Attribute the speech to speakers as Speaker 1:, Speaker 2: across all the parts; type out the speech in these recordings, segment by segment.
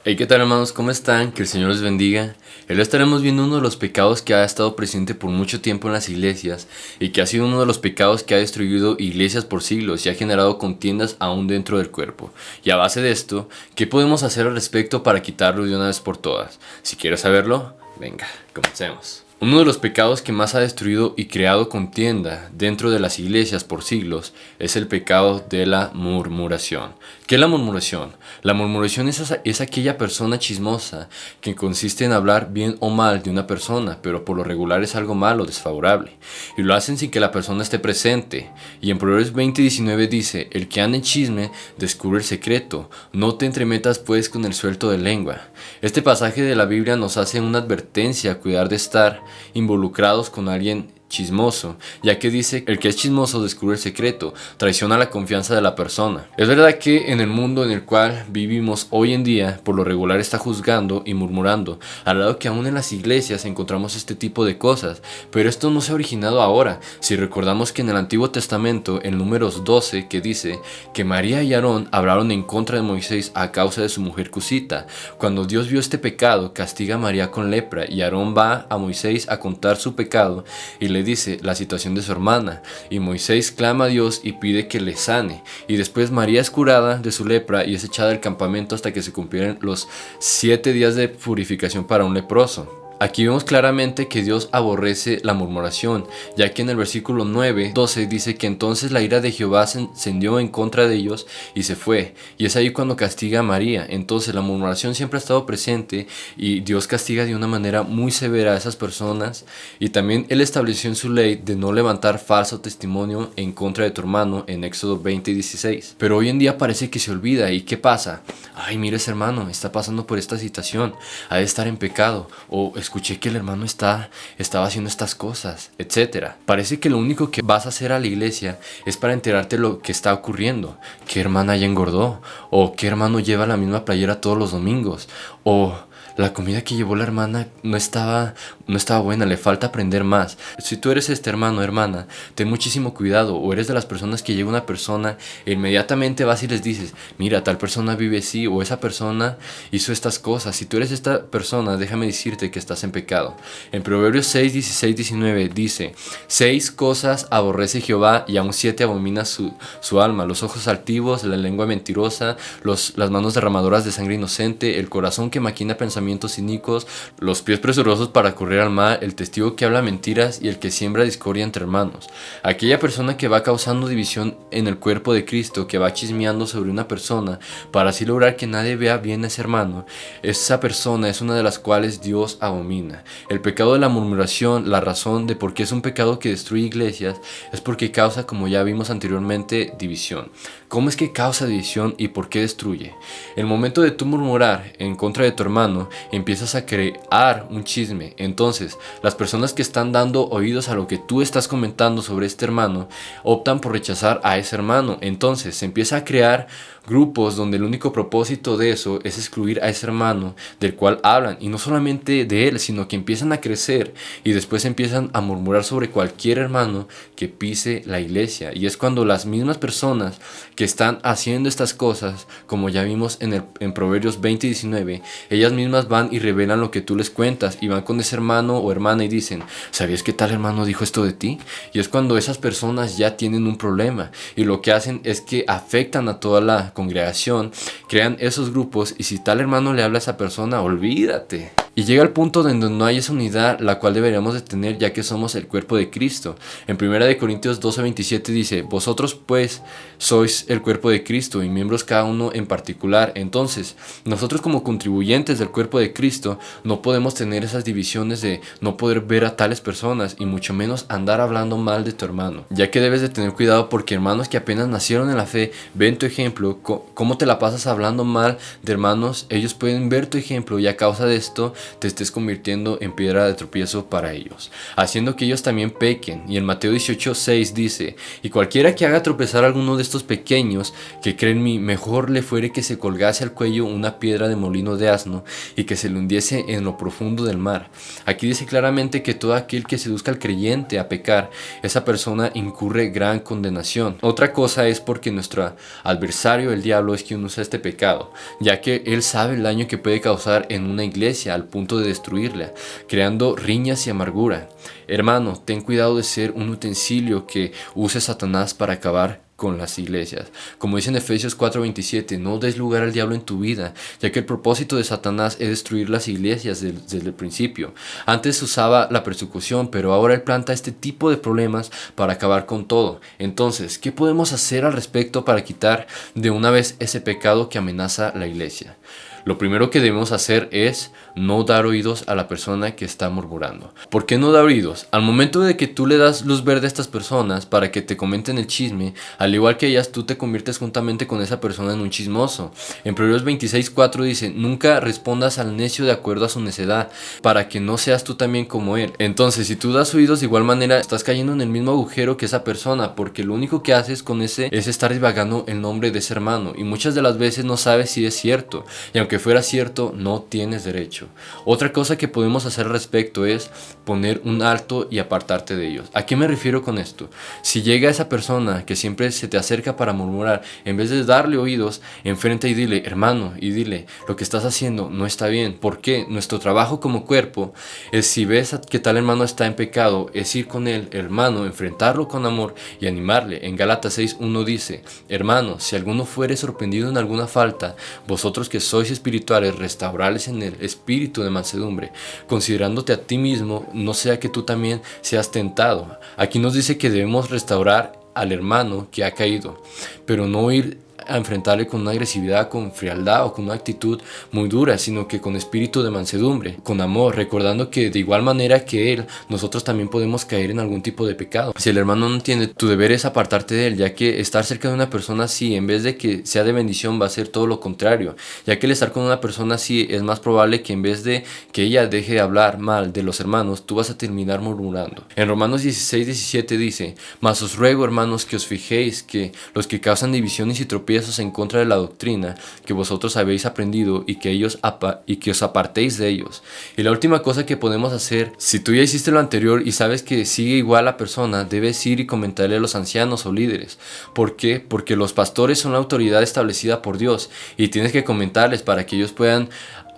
Speaker 1: Hey, ¿qué tal hermanos? ¿Cómo están? Que el Señor les bendiga. Hoy estaremos viendo uno de los pecados que ha estado presente por mucho tiempo en las iglesias y que ha sido uno de los pecados que ha destruido iglesias por siglos y ha generado contiendas aún dentro del cuerpo. Y a base de esto, ¿qué podemos hacer al respecto para quitarlo de una vez por todas? Si quieres saberlo, venga, comencemos. Uno de los pecados que más ha destruido y creado contienda dentro de las iglesias por siglos es el pecado de la murmuración. ¿Qué es la murmuración? La murmuración es aquella persona chismosa que consiste en hablar bien o mal de una persona, pero por lo regular es algo malo, desfavorable. Y lo hacen sin que la persona esté presente. Y en Proverbios 20:19 dice, el que anda en chisme descubre el secreto, no te entremetas pues con el suelto de lengua. Este pasaje de la Biblia nos hace una advertencia a cuidar de estar involucrados con alguien chismoso, ya que dice el que es chismoso descubre el secreto, traiciona la confianza de la persona. Es verdad que en el mundo en el cual vivimos hoy en día, por lo regular está juzgando y murmurando, al lado que aún en las iglesias encontramos este tipo de cosas, pero esto no se ha originado ahora. Si recordamos que en el Antiguo Testamento, en Números 12, que dice que María y Aarón hablaron en contra de Moisés a causa de su mujer Cusita. Cuando Dios vio este pecado, castiga a María con lepra y Aarón va a Moisés a contar su pecado y le dice la situación de su hermana, y Moisés clama a Dios y pide que le sane, y después María es curada de su lepra y es echada del campamento hasta que se cumplieran los 7 días de purificación para un leproso. Aquí vemos claramente que Dios aborrece la murmuración, ya que en el versículo 9:12 dice que entonces la ira de Jehová se encendió en contra de ellos y se fue, y es ahí cuando castiga a María. Entonces la murmuración siempre ha estado presente y Dios castiga de una manera muy severa a esas personas, y también Él estableció en su ley de no levantar falso testimonio en contra de tu hermano en Éxodo 20:16. Pero hoy en día parece que se olvida. ¿Y qué pasa? Ay, mira, ese hermano está pasando por esta situación, ha de estar en pecado, o escuché que el hermano estaba haciendo estas cosas, etcétera. Parece que lo único que vas a hacer a la iglesia es para enterarte de lo que está ocurriendo. ¿Qué hermana ya engordó? ¿O qué hermano lleva la misma playera todos los domingos? ¿O la comida que llevó la hermana no estaba buena, le falta aprender más? Si tú eres este hermano o hermana, ten muchísimo cuidado. O eres de las personas que llega una persona e inmediatamente vas y les dices, mira, tal persona vive así, o esa persona hizo estas cosas. Si tú eres esta persona, déjame decirte que estás en pecado. En Proverbios 6:16-19 dice, 6 cosas aborrece Jehová y aún 7 abomina su alma: los ojos altivos, la lengua mentirosa, las manos derramadoras de sangre inocente, el corazón que maquina pensamientos inicuos, los pies presurosos para correr al mal, el testigo que habla mentiras y el que siembra discordia entre hermanos. Aquella persona que va causando división en el cuerpo de Cristo, que va chismeando sobre una persona para así lograr que nadie vea bien a ese hermano, esa persona es una de las cuales Dios abomina. El pecado de la murmuración, la razón de por qué es un pecado que destruye iglesias, es porque causa, como ya vimos anteriormente, división. ¿Cómo es que causa división y por qué destruye? El momento de tú murmurar en contra de tu hermano, empiezas a crear un chisme. Entonces, las personas que están dando oídos a lo que tú estás comentando sobre este hermano, optan por rechazar a ese hermano. Entonces, se empieza a crear grupos donde el único propósito de eso es excluir a ese hermano del cual hablan, y no solamente de él, sino que empiezan a crecer y después empiezan a murmurar sobre cualquier hermano que pise la iglesia. Y es cuando las mismas personas que están haciendo estas cosas, como ya vimos en Proverbios 20:19, ellas mismas van y revelan lo que tú les cuentas y van con ese hermano o hermana y dicen, ¿sabías que tal hermano dijo esto de ti? Y es cuando esas personas ya tienen un problema, y lo que hacen es que afectan a toda la congregación, crean esos grupos, y si tal hermano le habla a esa persona, olvídate. Y llega el punto donde no hay esa unidad la cual deberíamos de tener, ya que somos el cuerpo de Cristo. En 1 Corintios 12:27 dice, vosotros pues sois el cuerpo de Cristo y miembros cada uno en particular. Entonces, nosotros como contribuyentes del cuerpo de Cristo no podemos tener esas divisiones de no poder ver a tales personas, y mucho menos andar hablando mal de tu hermano, ya que debes de tener cuidado, porque hermanos que apenas nacieron en la fe ven tu ejemplo, cómo te la pasas hablando mal de hermanos. Ellos pueden ver tu ejemplo y a causa de esto te estés convirtiendo en piedra de tropiezo para ellos, haciendo que ellos también pequen. Y en Mateo 18:6 dice: y cualquiera que haga tropezar a alguno de estos pequeños que creen en mí, mejor le fuere que se colgase al cuello una piedra de molino de asno y que se le hundiese en lo profundo del mar. Aquí dice claramente que todo aquel que seduzca al creyente a pecar, esa persona incurre gran condenación. Otra cosa es porque nuestro adversario, el diablo, es quien usa este pecado, ya que él sabe el daño que puede causar en una iglesia al punto de destruirla, creando riñas y amargura. Hermano, ten cuidado de ser un utensilio que use Satanás para acabar con las iglesias. Como dice en Efesios 4:27, no des lugar al diablo en tu vida, ya que el propósito de Satanás es destruir las iglesias desde el principio. Antes usaba la persecución, pero ahora él planta este tipo de problemas para acabar con todo. Entonces, ¿qué podemos hacer al respecto para quitar de una vez ese pecado que amenaza la iglesia? Lo primero que debemos hacer es no dar oídos a la persona que está murmurando. ¿Por qué no dar oídos? Al momento de que tú le das luz verde a estas personas para que te comenten el chisme, al igual que ellas, tú te conviertes juntamente con esa persona en un chismoso. En Proverbios 26:4 dice: nunca respondas al necio de acuerdo a su necedad, para que no seas tú también como él. Entonces, si tú das oídos de igual manera, estás cayendo en el mismo agujero que esa persona, porque lo único que haces con ese es estar divagando el nombre de ese hermano, y muchas de las veces no sabes si es cierto, y aunque fuera cierto, no tienes derecho. Otra cosa que podemos hacer al respecto es poner un alto y apartarte de ellos. ¿A qué me refiero con esto? Si llega esa persona que siempre se te acerca para murmurar, en vez de darle oídos, enfrenta y dile: hermano, y dile, lo que estás haciendo no está bien. ¿Por qué? Nuestro trabajo como cuerpo es, si ves que tal hermano está en pecado, es ir con él, hermano, enfrentarlo con amor y animarle. En Gálatas 6:1 dice: hermano, si alguno fuere sorprendido en alguna falta, vosotros que sois espirituales, restaurarles en el espíritu de mansedumbre, considerándote a ti mismo, no sea que tú también seas tentado. Aquí nos dice que debemos restaurar al hermano que ha caído, pero no ir a enfrentarle con una agresividad, con frialdad o con una actitud muy dura, sino que con espíritu de mansedumbre, con amor, recordando que de igual manera que él, nosotros también podemos caer en algún tipo de pecado. Si el hermano no entiende, tu deber es apartarte de él, ya que estar cerca de una persona así, en vez de que sea de bendición, va a ser todo lo contrario, ya que el estar con una persona así es más probable que en vez de que ella deje de hablar mal de los hermanos, tú vas a terminar murmurando. En Romanos 16:17 dice: mas os ruego, hermanos, que os fijéis que los que causan divisiones y tropiezos en contra de la doctrina que vosotros habéis aprendido, y que os apartéis de ellos. Y la última cosa que podemos hacer, si tú ya hiciste lo anterior y sabes que sigue igual la persona, debes ir y comentarle a los ancianos o líderes. ¿Por qué? Porque los pastores son la autoridad establecida por Dios, y tienes que comentarles para que ellos puedan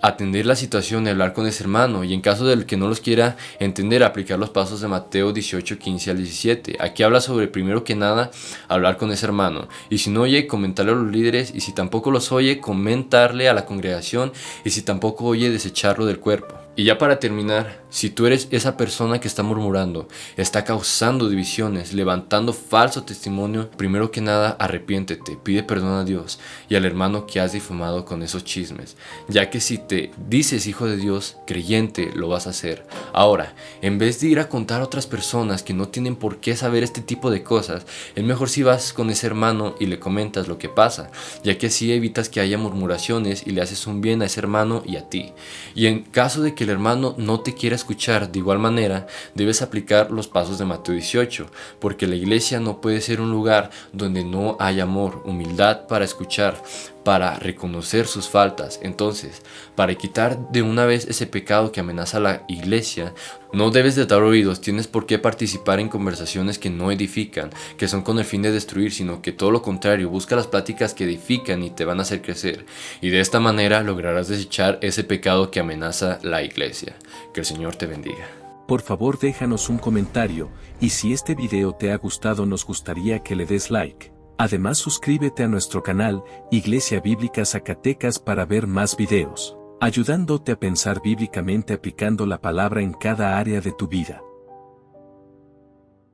Speaker 1: atender la situación y hablar con ese hermano, y en caso del que no los quiera entender, aplicar los pasos de Mateo 18:15 al 17. Aquí habla sobre, primero que nada, hablar con ese hermano, y si no oye, comentarle a los líderes, y si tampoco los oye, comentarle a la congregación, y si tampoco oye, desecharlo del cuerpo. Y ya para terminar, si tú eres esa persona que está murmurando, está causando divisiones, levantando falso testimonio, primero que nada arrepiéntete, pide perdón a Dios y al hermano que has difamado con esos chismes, ya que si te dices hijo de Dios, creyente, lo vas a hacer. Ahora, en vez de ir a contar a otras personas que no tienen por qué saber este tipo de cosas, es mejor si vas con ese hermano y le comentas lo que pasa, ya que así evitas que haya murmuraciones y le haces un bien a ese hermano y a ti. Y en caso de que el hermano no te quiera escuchar, de igual manera debes aplicar los pasos de Mateo 18, porque la iglesia no puede ser un lugar donde no hay amor, humildad para escuchar, para reconocer sus faltas. Entonces, para quitar de una vez ese pecado que amenaza a la iglesia, no debes de dar oídos, tienes por qué participar en conversaciones que no edifican, que son con el fin de destruir, sino que todo lo contrario, busca las pláticas que edifican y te van a hacer crecer, y de esta manera lograrás desechar ese pecado que amenaza la iglesia. Que el Señor te bendiga.
Speaker 2: Por favor, déjanos un comentario, y si este video te ha gustado, nos gustaría que le des like. Además, suscríbete a nuestro canal, Iglesia Bíblica Zacatecas, para ver más videos, ayudándote a pensar bíblicamente aplicando la palabra en cada área de tu vida.